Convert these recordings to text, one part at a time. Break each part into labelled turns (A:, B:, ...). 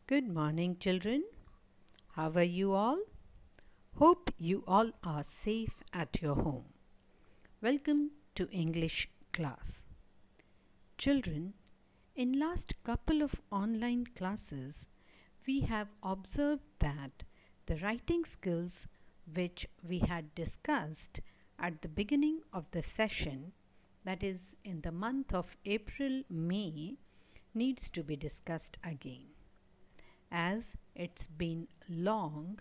A: Good morning, children. How are you all? Hope you all are safe at your home. Welcome to English class. Children, in last couple of online classes, we have observed that the writing skills which we had discussed at the beginning of the session, that is in the month of April, May, needs to be discussed again. As it's been long,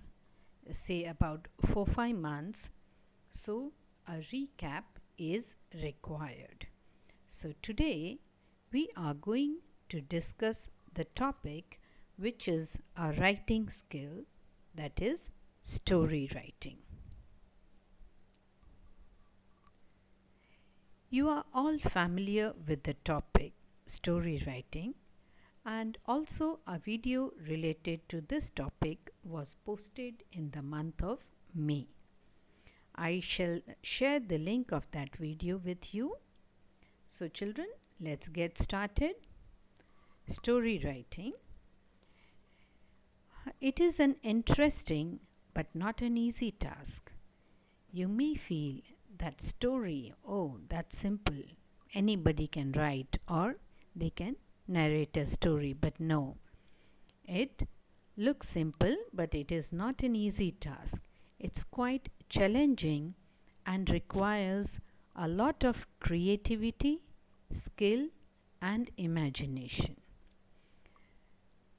A: say about 4-5 months, so a recap is required. So today we are going to discuss the topic which is a writing skill, that is story writing. You are all familiar with the topic story writing, and also a video related to this topic was posted in the month of May. I shall share the link of that video with you. So children, let's get started. Story writing. It is an interesting but not an easy task. You may feel that story, oh, that's simple. Anybody can write or they can narrate a story, but no. It looks simple, but it is not an easy task. It's quite challenging and requires a lot of creativity, skill, and imagination.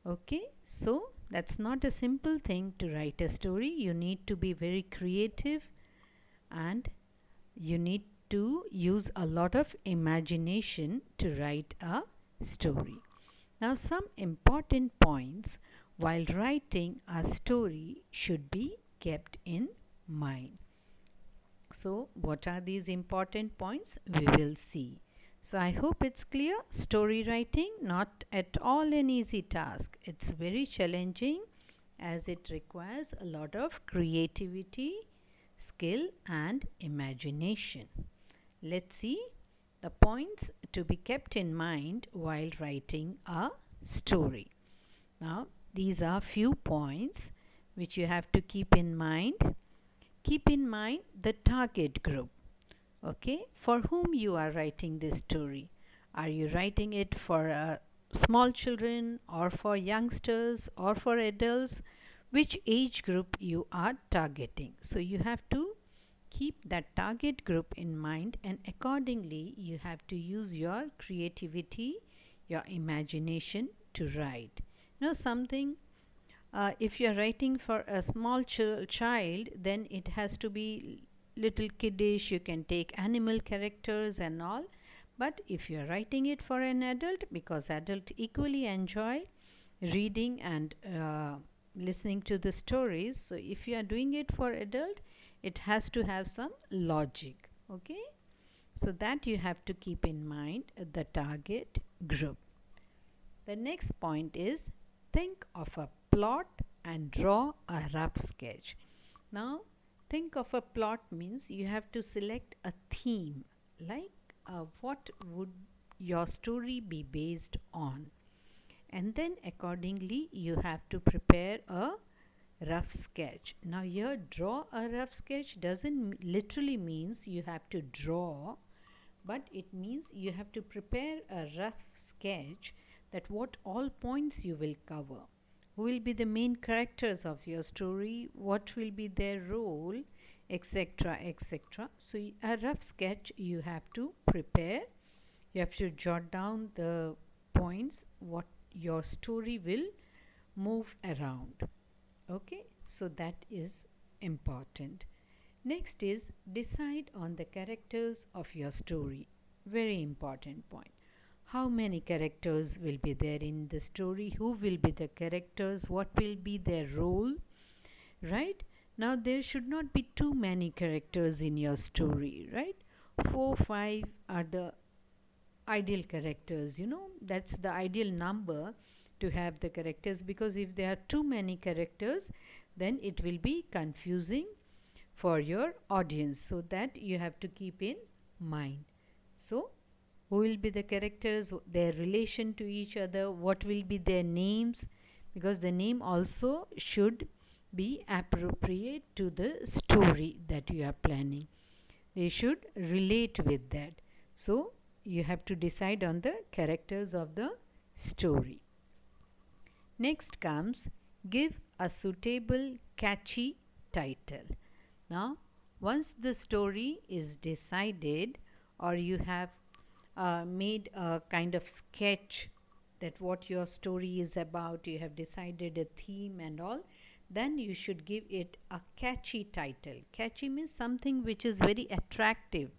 A: Okay, so that's not a simple thing to write a story. You need to be very creative and you need to use a lot of imagination to write a story. Now, some important points while writing a story should be kept in mind. So, what are these important points? We will see. So, I hope it's clear. Story writing, not at all an easy task. It's very challenging as it requires a lot of creativity, skill, and imagination. Let's see the points to be kept in mind while writing a story. Now, these are few points which you have to keep in mind. Keep in mind the target group. Okay, for whom you are writing this story. Are you writing it for small children or for youngsters or for adults? Which age group you are targeting? So you have to keep that target group in mind, and accordingly you have to use your creativity, your imagination to write. Now something, if you are writing for a small child, then it has to be little kiddish. You can take animal characters and all. But if you are writing it for an adult, because adult equally enjoy reading and listening to the stories, so if you are doing it for adult, it has to have some logic. Okay, so that you have to keep in mind the target group. The next point is think of a plot and draw a rough sketch. Now, think of a plot means you have to select a theme, like what would your story be based on, and then accordingly you have to prepare a rough sketch. Now here draw a rough sketch doesn't literally means you have to draw, but it means you have to prepare a rough sketch that what all points you will cover, who will be the main characters of your story, what will be their role, etc., etc. So a rough sketch you have to prepare. You have to jot down the points what your story will move around. Okay, so that is important. Next is decide on the characters of your story. Very important point. How many characters will be there in the story? Who will be the characters? What will be their role? Right? Now there should not be too many characters in your story, right? 4, 5 are the ideal characters, that's the ideal number to have the characters, because if there are too many characters, then it will be confusing for your audience. So that you have to keep in mind. So who will be the characters, their relation to each other, what will be their names, because the name also should be appropriate to the story that you are planning. They should relate with that. So you have to decide on the characters of the story. Next comes give a suitable, catchy title. Now, once the story is decided, or you have made a kind of sketch that what your story is about, you have decided a theme and all, then you should give it a catchy title. Catchy means something which is very attractive.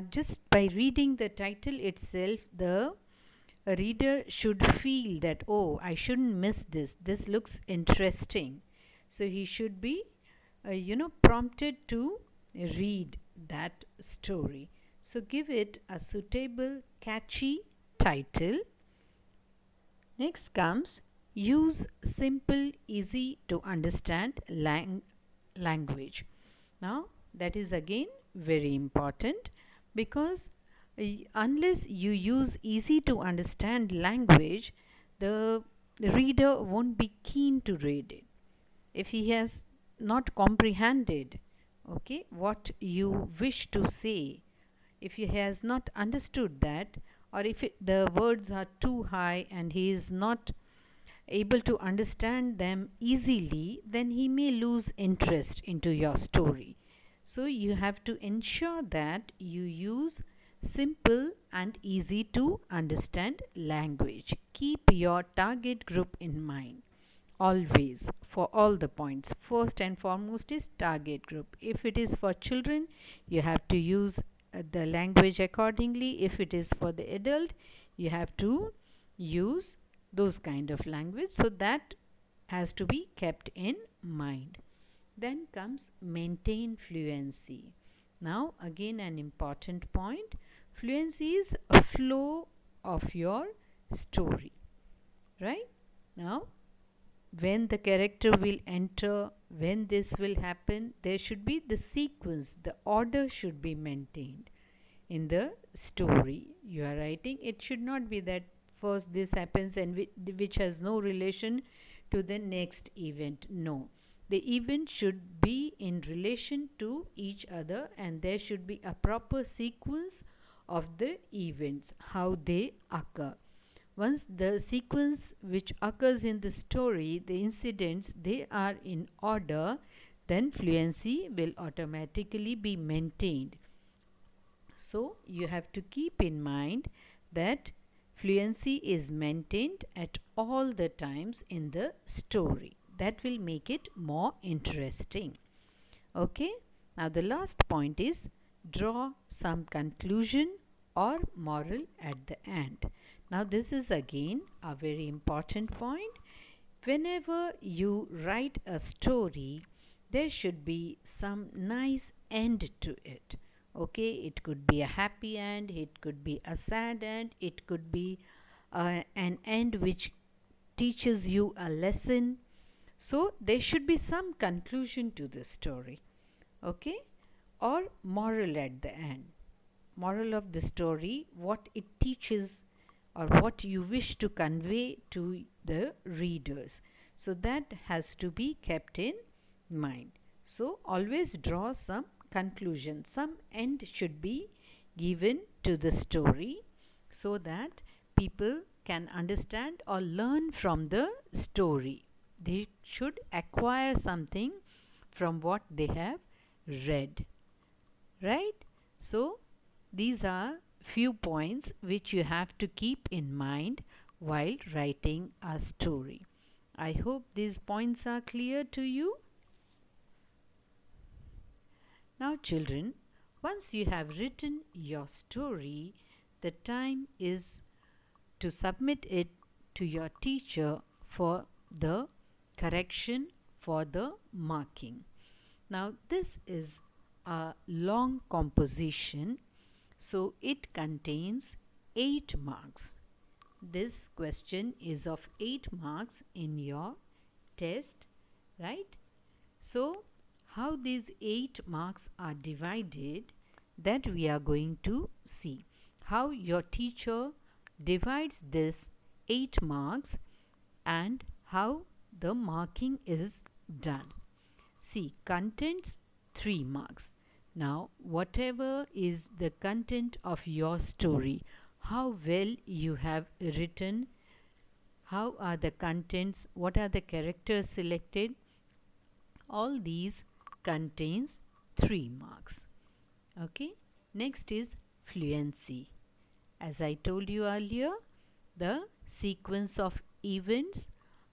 A: Just by reading the title itself, the reader should feel that, oh, I shouldn't miss this. This looks interesting. So he should be, prompted to read that story. So give it a suitable, catchy title. Next comes use simple, easy to understand language. Now, that is again very important, because unless you use easy to understand language, the reader won't be keen to read it. If he has not comprehended, okay, what you wish to say, if he has not understood that, or if the words are too high and he is not able to understand them easily, then he may lose interest into your story. So you have to ensure that you use simple and easy to understand language. Keep your target group in mind always for all the points. First and foremost is target group. If it is for children, you have to use the language accordingly. If it is for the adult, you have to use those kind of language. So that has to be kept in mind. Then comes maintain fluency. Now again an important point. Fluency is a flow of your story, right? Now when the character will enter, when this will happen, there should be the sequence, the order should be maintained in the story you are writing. It should not be that first this happens and which has no relation to the next event. No, the event should be in relation to each other, and there should be a proper sequence of the events, how they occur. Once the sequence which occurs in the story, the incidents, they are in order, then fluency will automatically be maintained. So you have to keep in mind that fluency is maintained at all the times in the story. That will make it more interesting. Okay, now the last point is draw some conclusion or moral at the end. Now this is again a very important point. Whenever you write a story, there should be some nice end to it. Okay, it could be a happy end, it could be a sad end, it could be an end which teaches you a lesson. So there should be some conclusion to the story, okay, or moral at the end. Moral of the story, what it teaches or what you wish to convey to the readers. So that has to be kept in mind. So always draw some conclusion, some end should be given to the story, so that people can understand or learn from the story. They should acquire something from what they have read, right? So these are few points which you have to keep in mind while writing a story. I hope these points are clear to you. Now children, once you have written your story, the time is to submit it to your teacher for the correction, for the marking. Now this is a long composition, so it contains 8 marks. This question is of 8 marks in your test, right? So how these 8 marks are divided, that we are going to see. How your teacher divides this 8 marks and how the marking is done. See, contents 3 marks. Now, whatever is the content of your story, how well you have written, how are the contents, what are the characters selected, all these contains 3 marks. Okay, next is fluency. As I told you earlier, the sequence of events,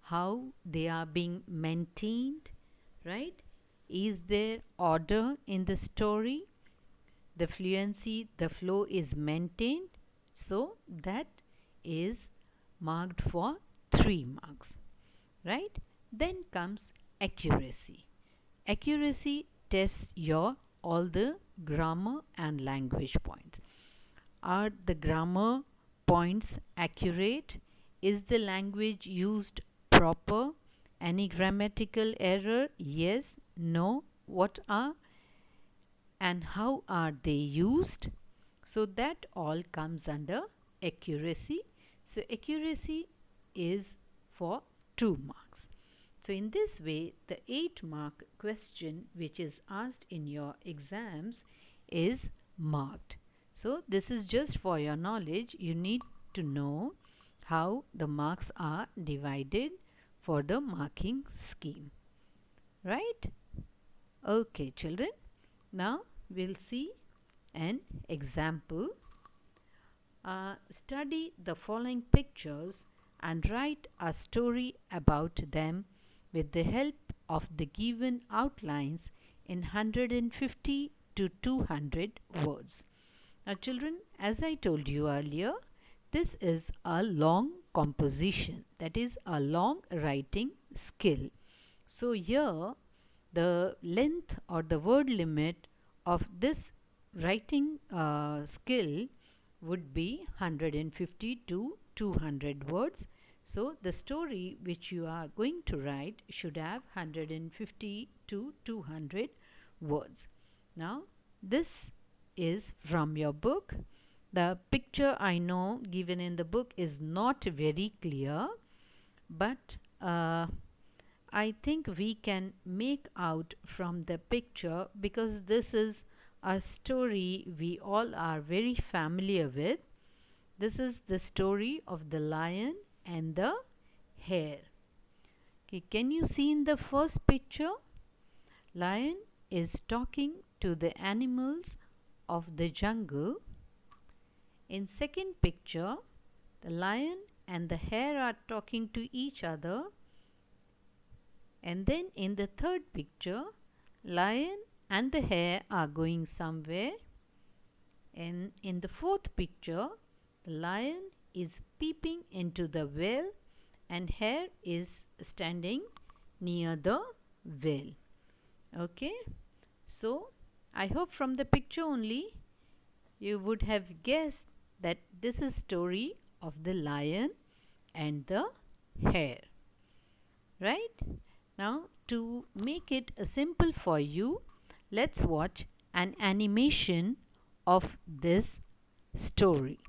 A: how they are being maintained, right? Is there order in the story? The fluency, the flow is maintained, so that is marked for 3 marks, right? Then comes accuracy. Accuracy tests your all the grammar and language points. Are the grammar points accurate? Is the language used proper? Any grammatical error? Yes, no. What are and how are they used? So that all comes under accuracy. So accuracy is for 2 marks. So in this way, the 8-mark question which is asked in your exams is marked. So this is just for your knowledge. You need to know how the marks are divided for the marking scheme. Right? Okay, children. Now we'll see an example. Study the following pictures and write a story about them with the help of the given outlines in 150 to 200 words. Now children, as I told you earlier, this is a long composition, that is a long writing skill. So here the length or the word limit of this writing skill would be 150 to 200 words. So the story which you are going to write should have 150 to 200 words. Now this is from your book. The picture I know given in the book is not very clear, but I think we can make out from the picture, because this is a story we all are very familiar with. This is the story of the lion and the hare. Okay, can you see in the first picture? Lion is talking to the animals of the jungle. In second picture, the lion and the hare are talking to each other. And then in the third picture, lion and the hare are going somewhere. And in the fourth picture, the lion is peeping into the well and hare is standing near the well. Okay, so I hope from the picture only you would have guessed that this is story of the lion and the hare, right? Now to make it simple for you, let's watch an animation of this story.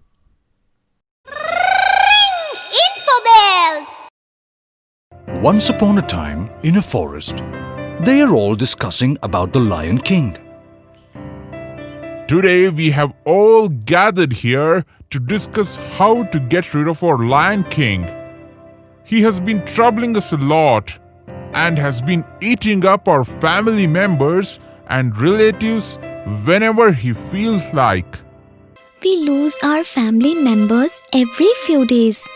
B: Infobells!
C: Once upon a time, in a forest, they are all discussing about the Lion King.
D: Today we have all gathered here to discuss how to get rid of our Lion King. He has been troubling us a lot and has been eating up our family members and relatives whenever he feels like.
B: We lose our family members every few days.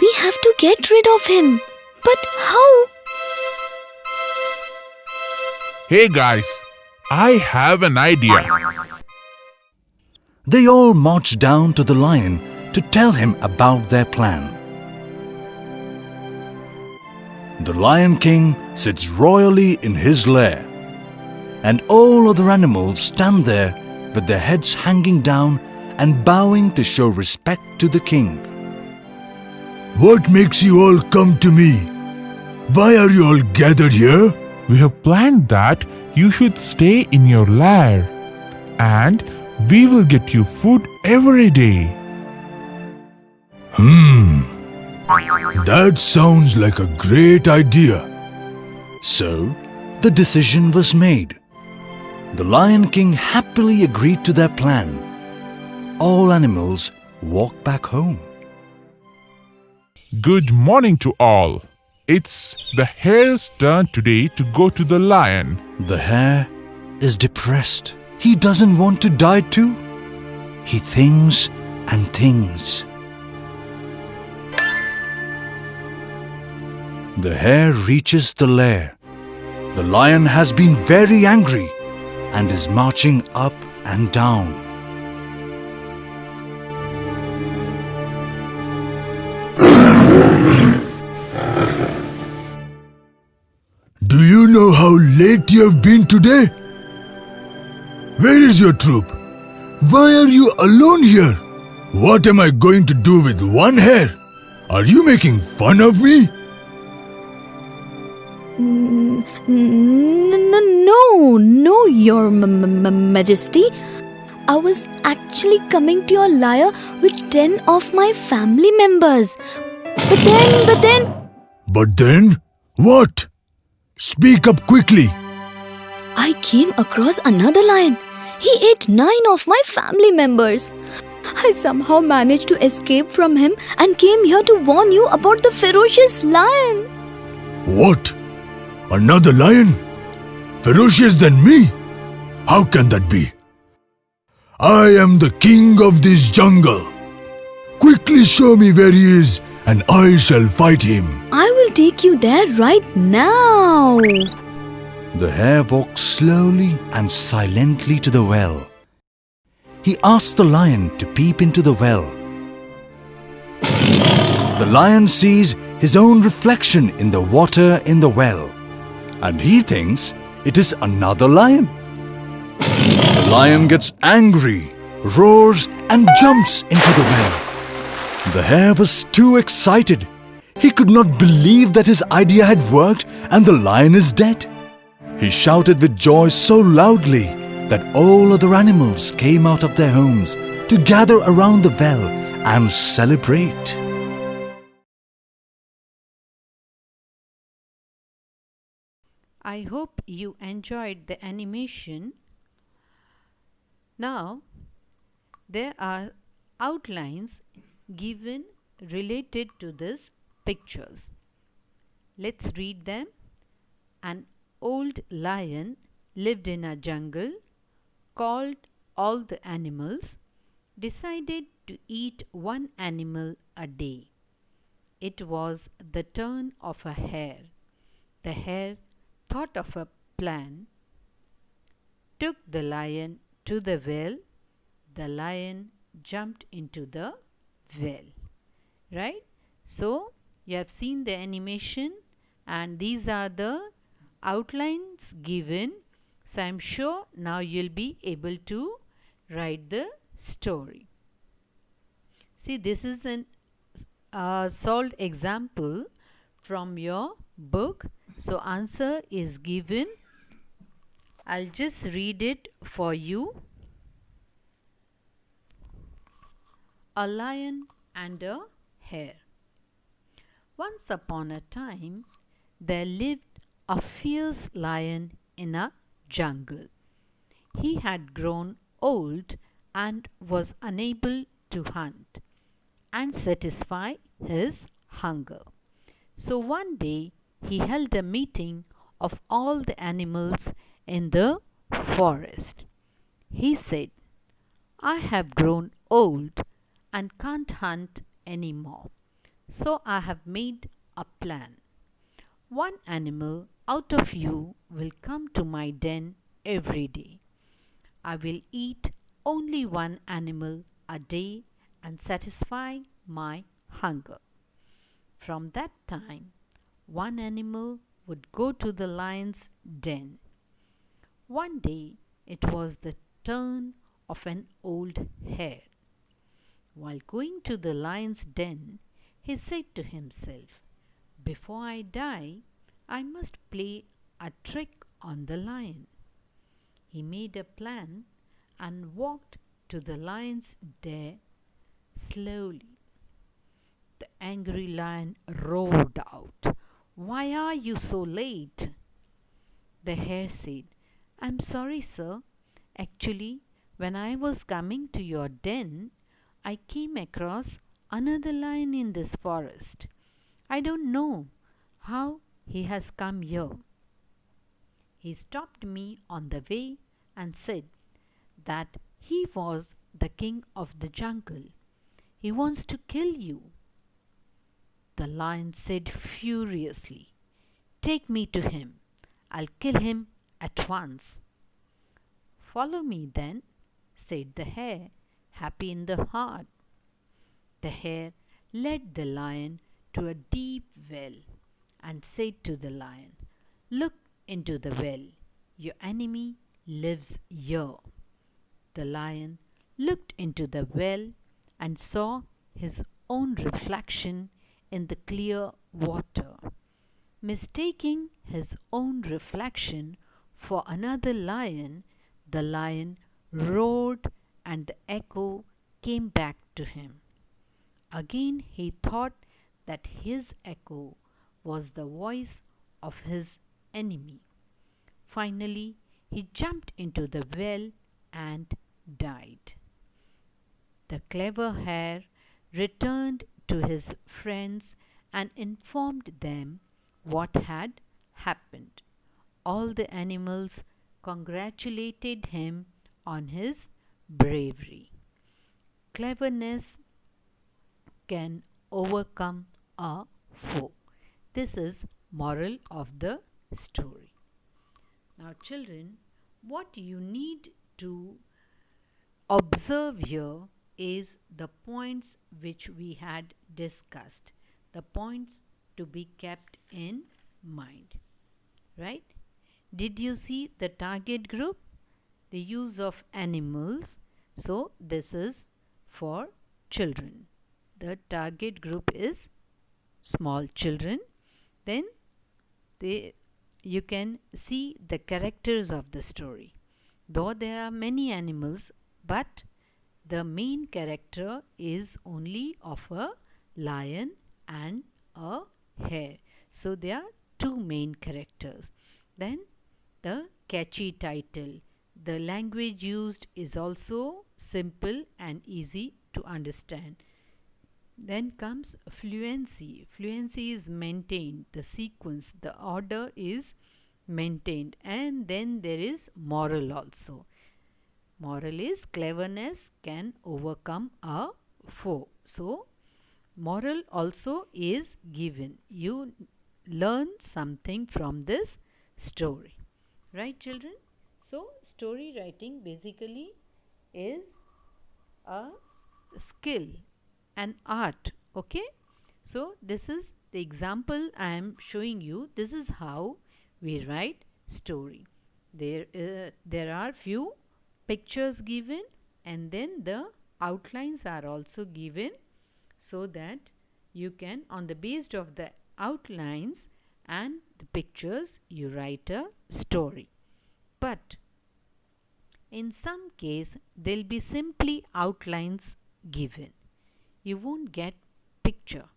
B: We have to get rid of him. But how?
D: Hey guys, I have an idea.
C: They all march down to the lion to tell him about their plan. The Lion King sits royally in his lair, and all other animals stand there with their heads hanging down and bowing to show respect to the king.
E: What makes you all come to me? Why are you all gathered here?
D: We have planned that you should stay in your lair and we will get you food every day.
E: That sounds like a great idea.
C: So, the decision was made. The Lion King happily agreed to their plan. All animals walked back home.
D: Good morning to all. It's the hare's turn today to go to the lion.
C: The hare is depressed. He doesn't want to die too. He thinks and thinks. The hare reaches the lair. The lion has been very angry and is marching up and down.
E: Do you know how late you have been today? Where is your troop? Why are you alone here? What am I going to do with one hare? Are you making fun of me?
B: No, Your Majesty. I was actually coming to your lair with 10 of my family members. But then...
E: But then, what? Speak up quickly.
B: I came across another lion. He ate 9 of my family members. I somehow managed to escape from him and came here to warn you about the ferocious lion.
E: What? Another lion? Ferocious than me? How can that be? I am the king of this jungle. Quickly show me where he is and I shall fight him.
B: I will take you there right now.
C: The hare walked slowly and silently to the well. He asked the lion to peep into the well. The lion sees his own reflection in the water in the well, and he thinks it is another lion. The lion gets angry, roars, and jumps into the well. The hare was too excited. He could not believe that his idea had worked and the lion is dead. He shouted with joy so loudly that all other animals came out of their homes to gather around the well and celebrate.
A: I hope you enjoyed the animation. Now, there are outlines given related to these pictures. Let's read them. An old lion lived in a jungle, called all the animals, decided to eat one animal a day. It was the turn of a hare. The hare thought of a plan, took the lion to the well. The lion jumped into the well. Right? So, you have seen the animation and these are the outlines given. So, I am sure now you will be able to write the story. See, this is a solved example from your book. So, answer is given. I'll just read it for you. A lion and a hare. Once upon a time, there lived a fierce lion in a jungle. He had grown old and was unable to hunt and satisfy his hunger. So one day he held a meeting of all the animals in the forest. He said, I have grown old and can't hunt anymore. So I have made a plan. One animal out of you will come to my den every day. I will eat only one animal a day and satisfy my hunger. From that time, one animal would go to the lion's den. One day, it was the turn of an old hare. While going to the lion's den, he said to himself, before I die, I must play a trick on the lion. He made a plan and walked to the lion's den slowly. The angry lion roared out, "Why are you so late?" The hare said, "I'm sorry, sir. Actually, when I was coming to your den, I came across another lion in this forest. I don't know how he has come here. He stopped me on the way and said that he was the king of the jungle. He wants to kill you." The lion said furiously, "Take me to him. I'll kill him at once." "Follow me then," said the hare, happy in the heart. The hare led the lion to a deep well and said to the lion, "Look into the well. Your enemy lives here." The lion looked into the well and saw his own reflection in the clear water. Mistaking his own reflection for another lion, the lion roared and the echo came back to him. Again he thought that his echo was the voice of his enemy. Finally, he jumped into the well and died. The clever hare returned to his friends and informed them what had happened. All the animals congratulated him on his bravery. Cleverness can overcome a foe. This is moral of the story. Now children, what you need to observe here is the points which we had discussed, the points to be kept in mind, right? Did you see the target group? The use of animals. So this is for children. The target group is small children. Then you can see the characters of the story. Though there are many animals, but the main character is only of a lion and a hare. So there are two main characters. Then the catchy title. The language used is also simple and easy to understand. Then comes fluency. Fluency is maintained. The sequence, the order is maintained. And then there is moral also. Moral is cleverness can overcome a foe. So, moral also is given. You learn something from this story. Right, children? So, story writing basically is a skill, an art. Okay? So, this is the example I am showing you. This is how we write story. There are few pictures given and then the outlines are also given so that you can, on the basis of the outlines and the pictures, you write a story. But in some case there will be simply outlines given. You won't get picture.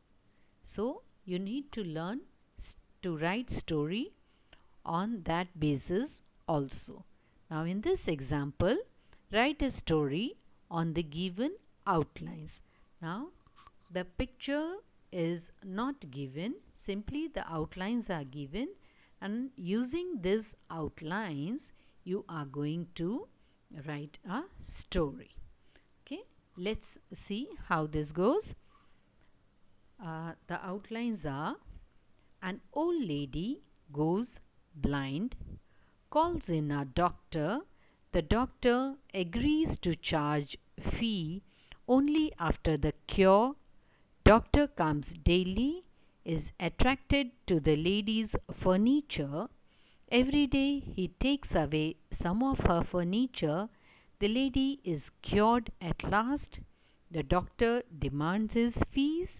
A: So you need to learn to write story on that basis also. Now in this example, write a story on the given outlines. Now the picture is not given, simply the outlines are given, and using these outlines you are going to write a story. Okay, let's see how this goes. The outlines are: an old lady goes blind, calls in a doctor. The doctor agrees to charge fee only after the cure. Doctor comes daily, is attracted to the lady's furniture. Every day he takes away some of her furniture. The lady is cured at last. The doctor demands his fees.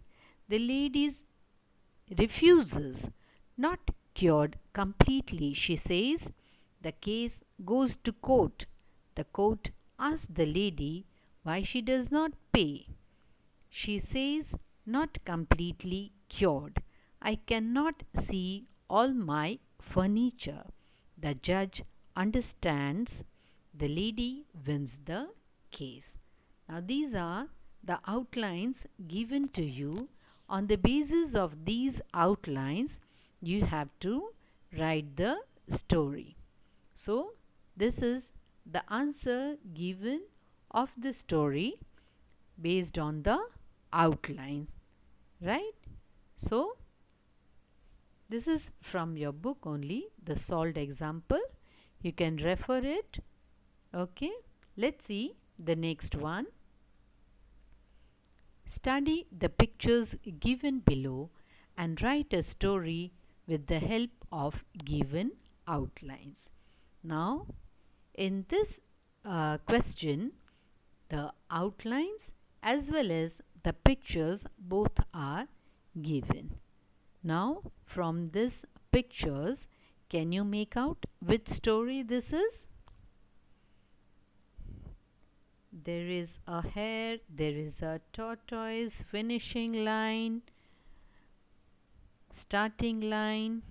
A: The lady refuses. Not cured completely, she says. The case goes to court. The court asks the lady why she does not pay. She says not completely cured. I cannot see all my furniture. The judge understands. The lady wins the case. Now, these are the outlines given to you. On the basis of these outlines, you have to write the story. So, this is the answer given of the story based on the outline, right? So, this is from your book only, the solved example. You can refer it. Okay, let's see the next one. Study the pictures given below and write a story with the help of given outlines. Now, in this question, the outlines as well as the pictures both are given. Now, from these pictures, can you make out which story this is? There is a hare, there is a tortoise, finishing line, starting line.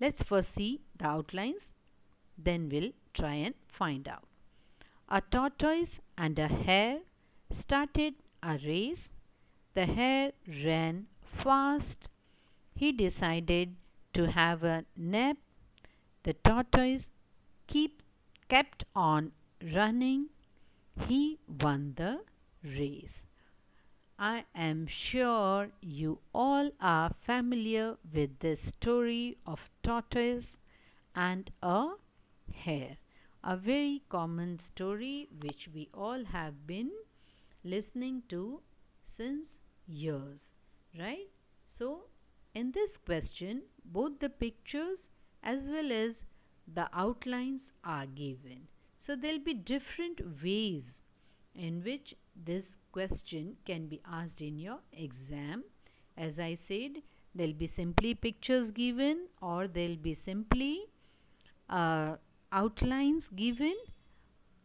A: Let's first see the outlines, then we'll try and find out. A tortoise and a hare started a race. The hare ran fast. He decided to have a nap. The tortoise kept on running. He won the race. I am sure you all are familiar with this story of tortoise and a hare. A very common story which we all have been listening to since years, right? So, in this question, both the pictures as well as the outlines are given. So, there will be different ways in which this question can be asked in your exam. As I said, there will be simply pictures given, or there will be simply outlines given,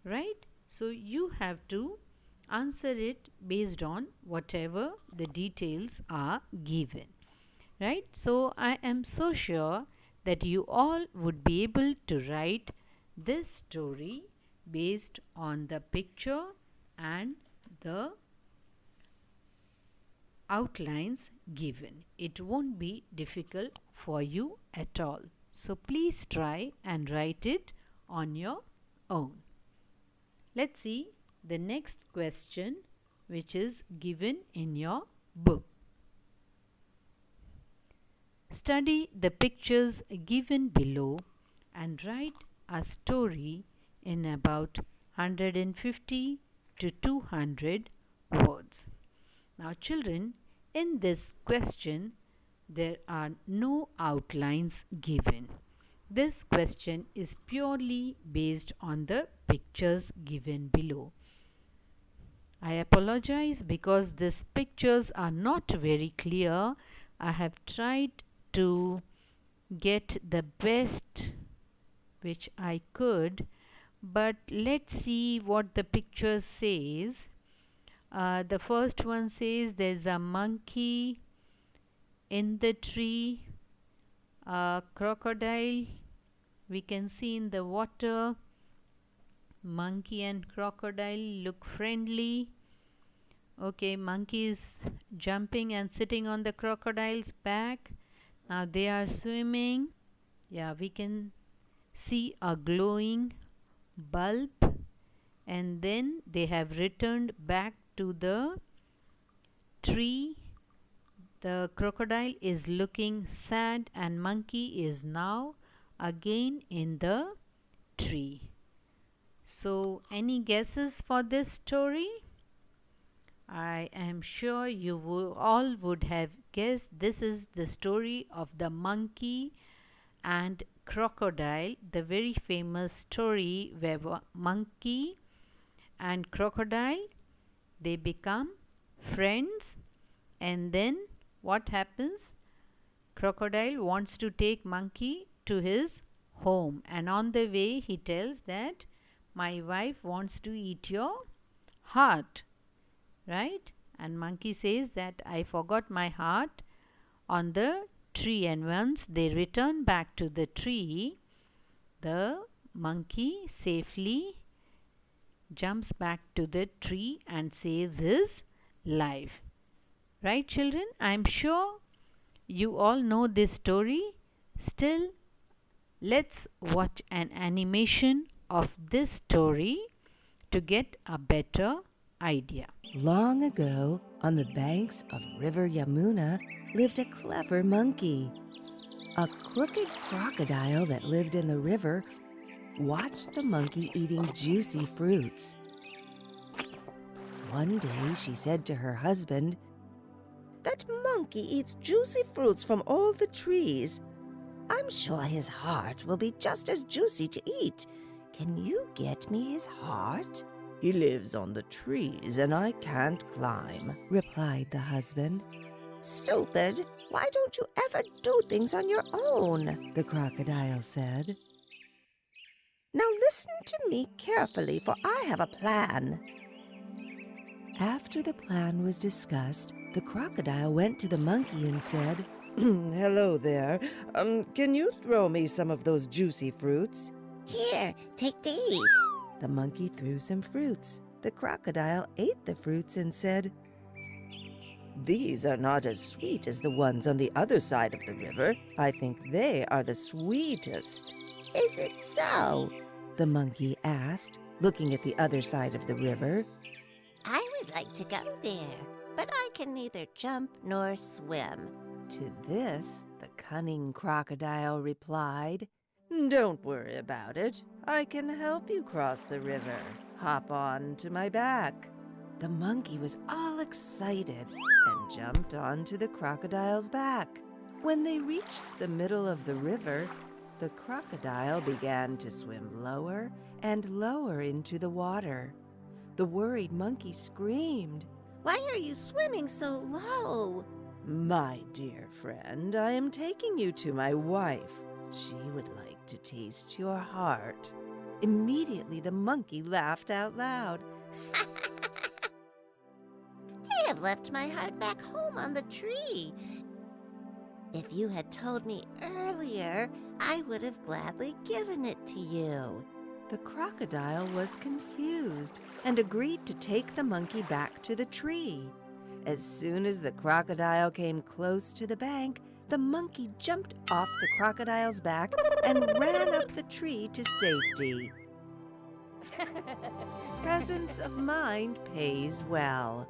A: right? So, you have to answer it based on whatever the details are given, right? So, I am so sure that you all would be able to write this story based on the picture and the outlines given. It won't be difficult for you at all. So, please try and write it on your own. Let's see the next question which is given in your book. Study the pictures given below and write a story in about 150 to 200 words. Now, children, in this question, there are no outlines given. This question is purely based on the pictures given below. I apologize because these pictures are not very clear. I have tried to get the best which I could, but let's see what the picture says. The first one says there's a monkey in the tree, a crocodile we can see in the water. Monkey and crocodile look friendly. Okay, monkey is jumping and sitting on the crocodile's back. Now they are swimming. Yeah, we can see a glowing bulb, and then they have returned back to the tree. The crocodile is looking sad and monkey is now again in the tree. So, any guesses for this story? I am sure you all would have guessed this is the story of the monkey and crocodile, the very famous story where monkey and crocodile, they become friends, and then what happens? Crocodile wants to take monkey to his home, and on the way he tells that my wife wants to eat your heart, right? And monkey says that I forgot my heart on the tree, and once they return back to the tree, the monkey safely jumps back to the tree and saves his life. Right, children? I'm sure you all know this story. Still, let's watch an animation of this story to get a better idea.
F: Long ago, on the banks of River Yamuna, lived a clever monkey. A crooked crocodile that lived in the river watched the monkey eating juicy fruits. One day she said to her husband, "That monkey eats juicy fruits from all the trees. I'm sure his heart will be just as juicy to eat. Can you get me his heart?" "He lives on the trees and I can't climb," replied the husband. "Stupid! Why don't you ever do things on your own?" the crocodile said. "Now listen to me carefully, for I have a plan." After the plan was discussed, the crocodile went to the monkey and said, "Hello there. Can you throw me some of those juicy fruits?" "Here, take these." The monkey threw some fruits. The crocodile ate the fruits and said, "These are not as sweet as the ones on the other side of the river. I think they are the sweetest." "Is it so?" the monkey asked, looking at the other side of the river. "I would like to go there, but I can neither jump nor swim." To this, the cunning crocodile replied, "Don't worry about it. I can help you cross the river. Hop on to my back." The monkey was all excited and jumped onto the crocodile's back. When they reached the middle of the river, the crocodile began to swim lower and lower into the water. The worried monkey screamed, "Why are you swimming so low?" "My dear friend, I am taking you to my wife. She would like to taste your heart." Immediately the monkey laughed out loud. "I have left my heart back home on the tree. If you had told me earlier, I would have gladly given it to you." The crocodile was confused and agreed to take the monkey back to the tree. As soon as the crocodile came close to the bank, the monkey jumped off the crocodile's back and ran up the tree to safety. Presence of mind pays well.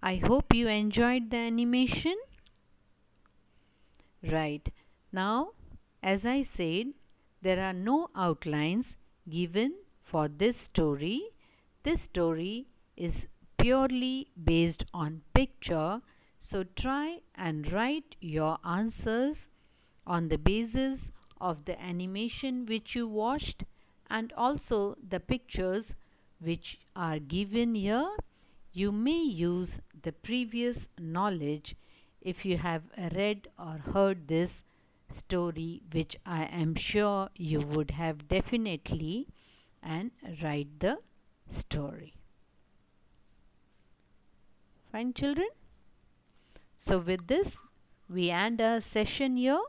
A: I hope you enjoyed the animation. Right. Now, as I said, there are no outlines given for this story. This story is purely based on picture, so try and write your answers on the basis of the animation which you watched and also the pictures which are given here. You may use the previous knowledge if you have read or heard this story, which I am sure you would have definitely, and write the story. Fine, children? So with this, we end our session here.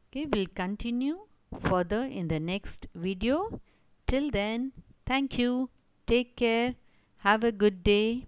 A: Okay, we'll continue further in the next video. Till then, thank you. Take care. Have a good day.